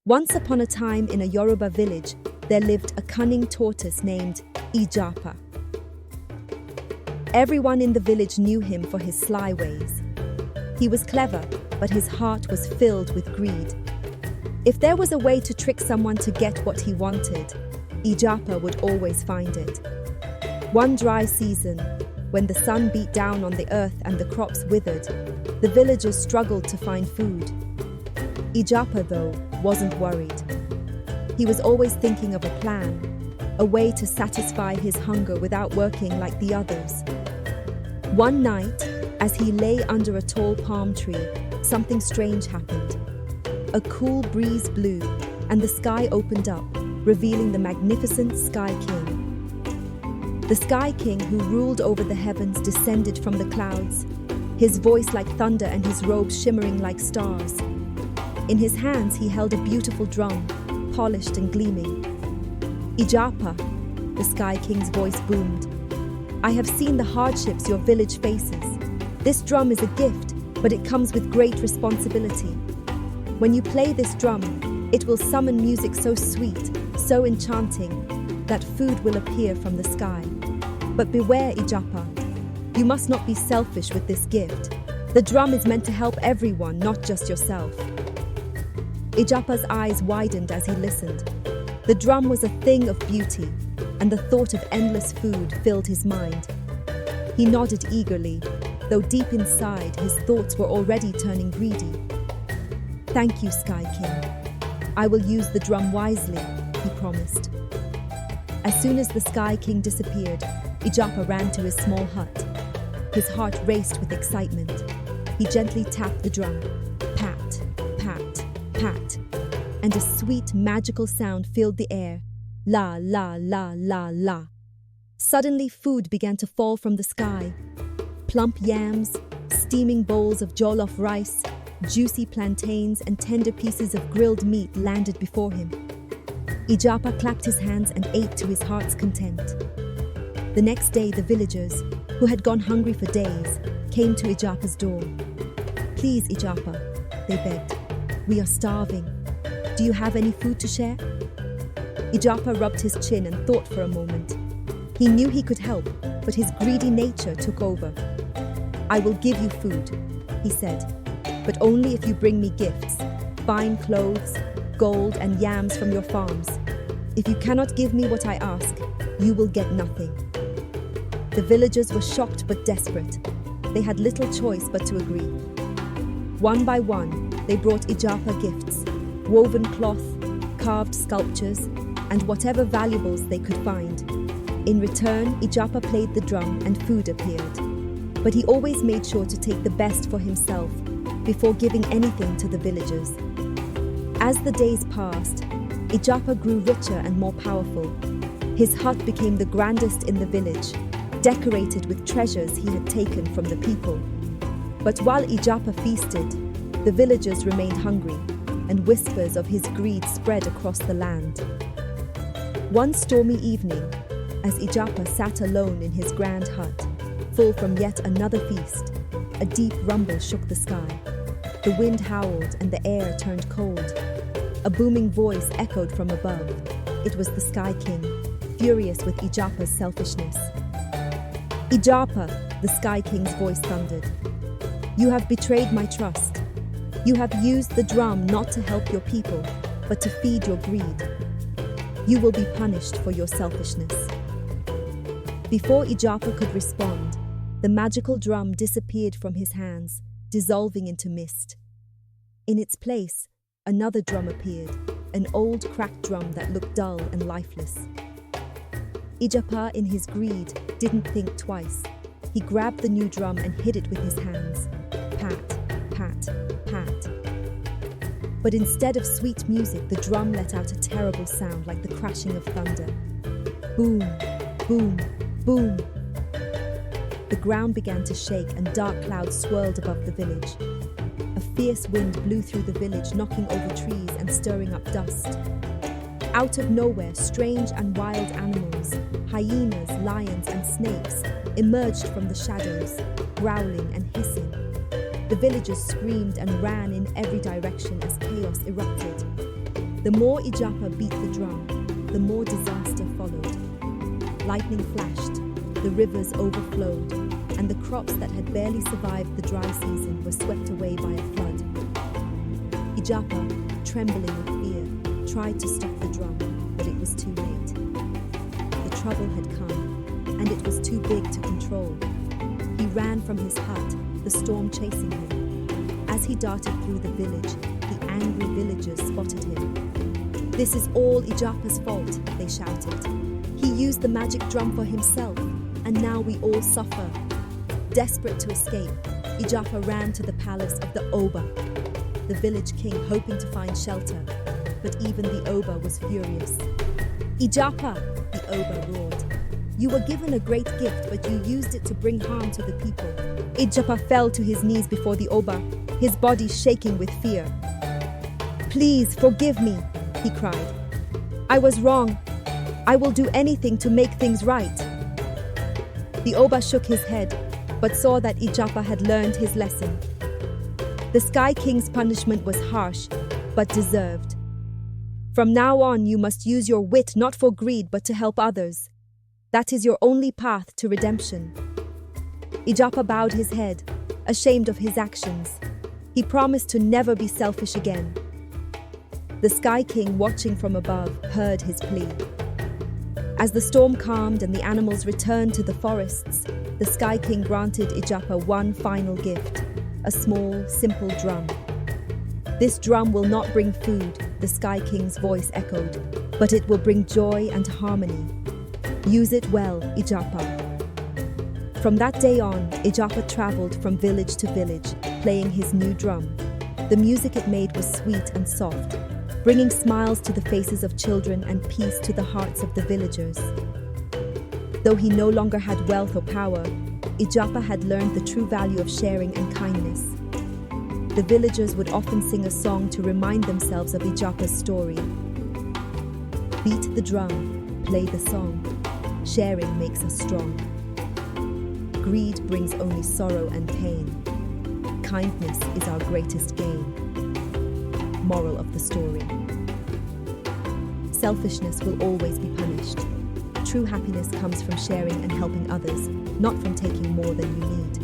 Once upon a time in a Yoruba village, there lived a cunning tortoise named Ijapa. Everyone in the village knew him for his sly ways. He was clever, but his heart was filled with greed. If there was a way to trick someone to get what he wanted, Ijapa would always find it. One dry season, when the sun beat down on the earth and the crops withered, the villagers struggled to find food. Ijapa, though, wasn't worried. He was always thinking of a plan, a way to satisfy his hunger without working like the others. One night, as he lay under a tall palm tree, something strange happened. A cool breeze blew, and the sky opened up, revealing the magnificent Sky King. The Sky King, who ruled over the heavens, descended from the clouds, his voice like thunder and his robes shimmering like stars. In his hands he held a beautiful drum, polished and gleaming. "Ijapa," the Sky King's voice boomed. "I have seen the hardships your village faces. This drum is a gift, but it comes with great responsibility. When you play this drum, it will summon music so sweet, so enchanting, that food will appear from the sky. But beware, Ijapa. You must not be selfish with this gift. The drum is meant to help everyone, not just yourself." Ijapa's eyes widened as he listened. The drum was a thing of beauty, and the thought of endless food filled his mind. He nodded eagerly, though deep inside his thoughts were already turning greedy. "Thank you, Sky King. I will use the drum wisely," he promised. As soon as the Sky King disappeared, Ijapa ran to his small hut. His heart raced with excitement. He gently tapped the drum. Pat, pat, pat, and a sweet, magical sound filled the air. La, la, la, la, la. Suddenly, food began to fall from the sky. Plump yams, steaming bowls of jollof rice, juicy plantains, and tender pieces of grilled meat landed before him. Ijapa clapped his hands and ate to his heart's content. The next day, the villagers, who had gone hungry for days, came to Ijapa's door. "Please, Ijapa," they begged. "We are starving. Do you have any food to share?" Ijapa rubbed his chin and thought for a moment. He knew he could help, but his greedy nature took over. "I will give you food," he said, "but only if you bring me gifts, fine clothes, gold, and yams from your farms. If you cannot give me what I ask, you will get nothing." The villagers were shocked but desperate. They had little choice but to agree. One by one, they brought Ijapa gifts, woven cloth, carved sculptures, and whatever valuables they could find. In return, Ijapa played the drum and food appeared. But he always made sure to take the best for himself before giving anything to the villagers. As the days passed, Ijapa grew richer and more powerful. His hut became the grandest in the village, decorated with treasures he had taken from the people. But while Ijapa feasted, the villagers remained hungry, and whispers of his greed spread across the land. One stormy evening, as Ijapa sat alone in his grand hut, full from yet another feast, a deep rumble shook the sky. The wind howled and the air turned cold. A booming voice echoed from above. It was the Sky King, furious with Ijapa's selfishness. "Ijapa," the Sky King's voice thundered. "You have betrayed my trust. You have used the drum not to help your people, but to feed your greed. You will be punished for your selfishness." Before Ijapa could respond, the magical drum disappeared from his hands, dissolving into mist. In its place, another drum appeared, an old cracked drum that looked dull and lifeless. Ijapa, in his greed, didn't think twice. He grabbed the new drum and hit it with his hands. Pat, pat, pat. But instead of sweet music, the drum let out a terrible sound like the crashing of thunder. Boom, boom, boom. The ground began to shake and dark clouds swirled above the village. A fierce wind blew through the village, knocking over trees and stirring up dust. Out of nowhere, strange and wild animals, hyenas, lions, and snakes, emerged from the shadows, growling and hissing. The villagers screamed and ran in every direction as chaos erupted. The more Ijapa beat the drum, the more disaster followed. Lightning flashed, the rivers overflowed, and the crops that had barely survived the dry season were swept away by a flood. Ijapa, trembling with fear, tried to stop the drum, but it was too late. The trouble had come, and it was too big to control. He ran from his hut, the storm chasing him. As he darted through the village, the angry villagers spotted him. "This is all Ijapa's fault," they shouted. "He used the magic drum for himself, and now we all suffer." Desperate to escape, Ijapa ran to the palace of the Oba, the village king, hoping to find shelter. But even the Oba was furious. "Ijapa," the Oba roared, "you were given a great gift, but you used it to bring harm to the people." Ijapa fell to his knees before the Oba, his body shaking with fear. "Please forgive me," he cried. "I was wrong. I will do anything to make things right." The Oba shook his head, but saw that Ijapa had learned his lesson. The Sky King's punishment was harsh, but deserved. "From now on, you must use your wit not for greed, but to help others. That is your only path to redemption." Ijapa bowed his head, ashamed of his actions. He promised to never be selfish again. The Sky King, watching from above, heard his plea. As the storm calmed and the animals returned to the forests, the Sky King granted Ijapa one final gift, a small, simple drum. "This drum will not bring food," the Sky King's voice echoed, "but it will bring joy and harmony. Use it well, Ijapa." From that day on, Ijapa traveled from village to village, playing his new drum. The music it made was sweet and soft, bringing smiles to the faces of children and peace to the hearts of the villagers. Though he no longer had wealth or power, Ijapa had learned the true value of sharing and kindness. The villagers would often sing a song to remind themselves of Ijapa's story. "Beat the drum, play the song. Sharing makes us strong. Greed brings only sorrow and pain. Kindness is our greatest gain." Moral of the story: selfishness will always be punished. True happiness comes from sharing and helping others, not from taking more than you need.